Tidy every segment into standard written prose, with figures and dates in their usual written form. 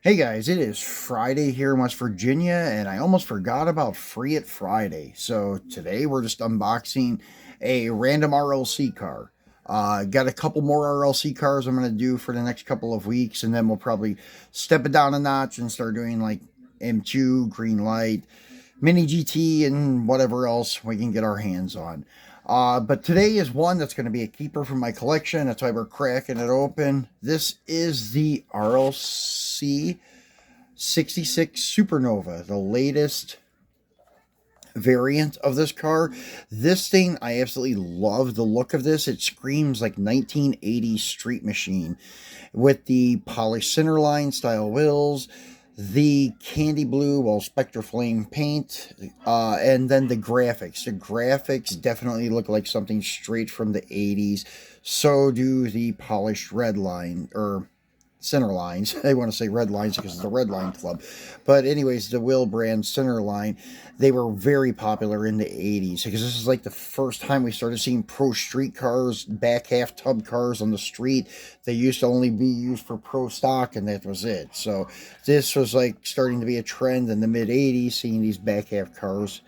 Hey guys, it is Friday here in West Virginia, and I almost forgot about Free It Friday. So today we're just unboxing a random RLC car. Got a couple more RLC cars I'm going to do for the next couple of weeks, and then we'll probably step it down a notch and start doing like M2, Green Light, Mini GT, and whatever else we can get our hands on. But today is one that's going to be a keeper from my collection. That's why we're cracking it open. This is the RLC 66 Supernova, the latest variant of this car. This thing, I absolutely love the look of this. It screams like 1980s street machine with the polished centerline style wheels, the candy blue, well, Spectre Flame paint, and then the graphics. The graphics definitely look like something straight from the 80s. So do the polished red line, or center lines. I want to say red lines because it's the Red Line Club. But anyways, the Will brand center line, they were very popular in the 80s because this is like the first time we started seeing pro street cars, back half tub cars on the street. They used to only be used for pro stock, and that was it. So this was like starting to be a trend in the mid 80s, seeing these back half cars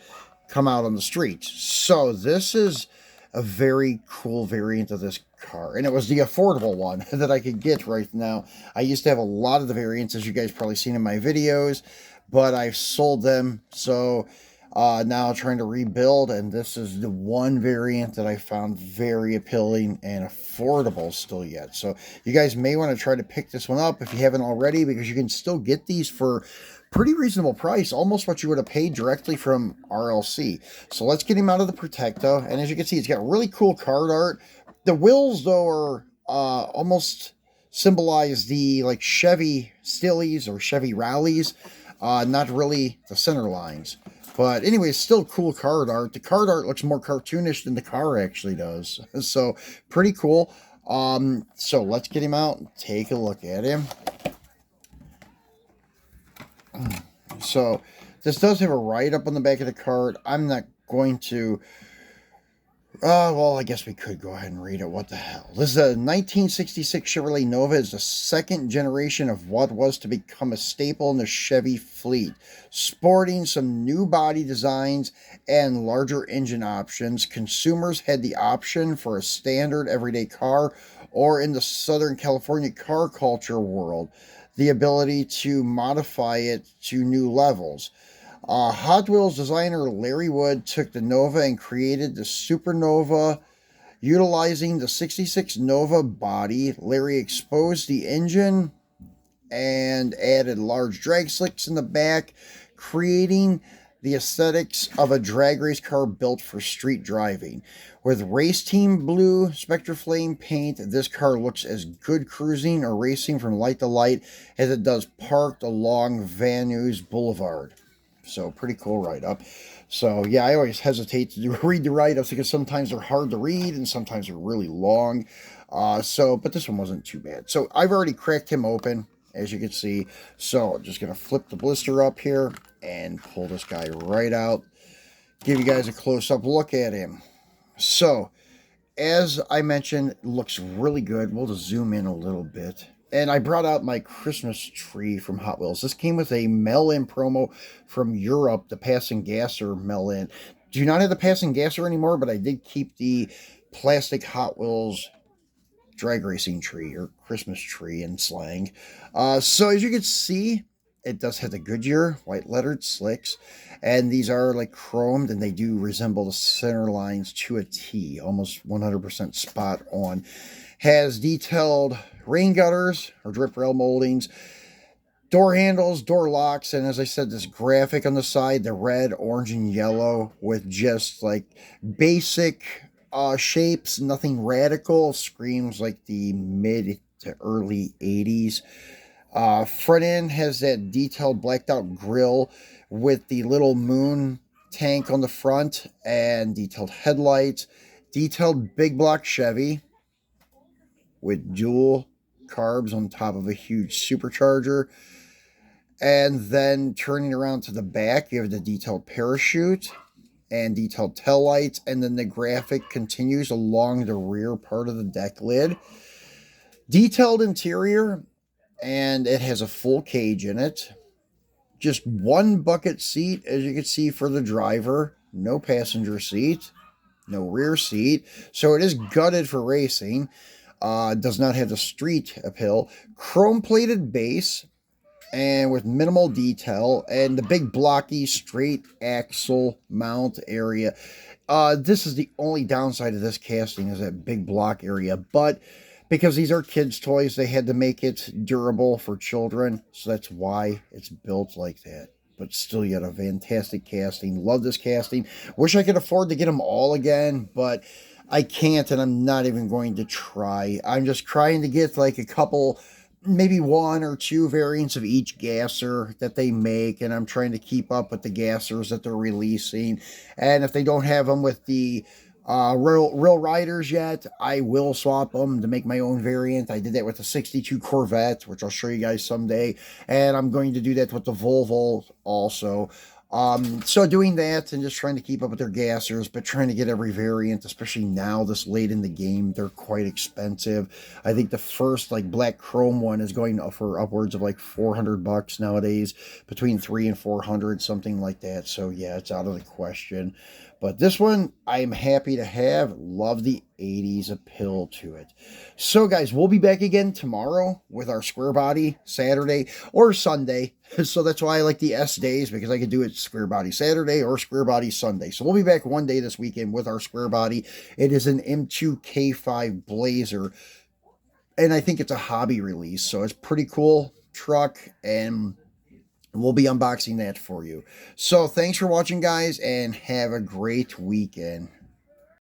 come out on the streets. So this is a very cool variant of this car, and it was the affordable one that I could get right now. I used to have a lot of the variants, as you guys probably seen in my videos, but I've sold them, so now trying to rebuild, and this is the one variant that I found very appealing and affordable still yet. So you guys may want to try to pick this one up if you haven't already, because you can still get these for pretty reasonable price, almost what you would have paid directly from RLC. So let's get him out of the Protecta, and as you can see, it's got really cool card art. The wheels, though, are almost symbolize the like Chevy Stillies or Chevy Rallies, not really the center lines. But anyways, still cool card art. The card art looks more cartoonish than the car actually does. So pretty cool. So let's get him out and take a look at him. So this does have a write-up on the back of the card. I'm not going to... well, I guess we could go ahead and read it. What the hell? This is a 1966 Chevrolet Nova. It's the second generation of what was to become a staple in the Chevy fleet. Sporting some new body designs and larger engine options, consumers had the option for a standard everyday car, or in the Southern California car culture world, the ability to modify it to new levels. Hotwheels designer Larry Wood took the Nova and created the Supernova. Utilizing the 66 Nova body, Larry exposed the engine and added large drag slicks in the back, creating the aesthetics of a drag race car built for street driving. With race team blue Spectre Flame paint, this car looks as good cruising or racing from light to light as it does parked along Van Nuys Boulevard. So pretty cool write-up. So yeah, I always hesitate to read the write-ups because sometimes they're hard to read and sometimes they're really long. But this one wasn't too bad. So I've already cracked him open, as you can see. So I'm just going to flip the blister up here and pull this guy right out. Give you guys a close-up look at him. So, as I mentioned, it looks really good. We'll just zoom in a little bit. And I brought out my Christmas tree from Hot Wheels. This came with a mail-in promo from Europe, the Pass and Gasser mail-in. Do not have the Pass and Gasser anymore, but I did keep the plastic Hot Wheels drag racing tree, or Christmas tree in slang. So as you can see, it does have the Goodyear white lettered slicks, and these are like chromed, and they do resemble the center lines to a T, almost 100% spot on. Has detailed rain gutters or drip rail moldings, door handles, door locks, and as I said, this graphic on the side, the red, orange, and yellow with just like basic shapes, nothing radical. Screams like the mid to early 80s. Front end has that detailed blacked out grille with the little moon tank on the front and detailed headlights. Detailed big block Chevy with dual carbs on top of a huge supercharger. And then turning around to the back, you have the detailed parachute and detailed tail lights, and then the graphic continues along the rear part of the deck lid. Detailed interior, and it has a full cage in it. Just one bucket seat, as you can see, for the driver. No passenger seat, no rear seat. So it is gutted for racing. Does not have the street appeal. Chrome plated base and with minimal detail, and the big blocky straight axle mount area. This is the only downside of this casting, is that big block area, but because these are kids' toys, they had to make it durable for children, so that's why it's built like that. But still, yet a fantastic casting. Love this casting. Wish I could afford to get them all again, but I can't, and I'm not even going to try. I'm just trying to get like a couple, maybe one or two variants of each gasser that they make, and I'm trying to keep up with the gassers that they're releasing. And if they don't have them with the real riders yet, I will swap them to make my own variant. I did that with the 62 Corvette, which I'll show you guys someday, and I'm going to do that with the Volvo also. So doing that and just trying to keep up with their gassers, but trying to get every variant, especially now this late in the game, they're quite expensive. I think the first like black chrome one is going for upwards of like $400 nowadays, between 300 and 400, something like that. So yeah, it's out of the question. But this one, I'm happy to have. Love the 80s appeal to it. So, guys, we'll be back again tomorrow with our square body Saturday or Sunday. So that's why I like the S days, because I could do it square body Saturday or square body Sunday. So we'll be back one day this weekend with our square body. It is an M2K5 Blazer, and I think it's a hobby release. So it's pretty cool truck, and we'll be unboxing that for you. So thanks for watching, guys, and have a great weekend.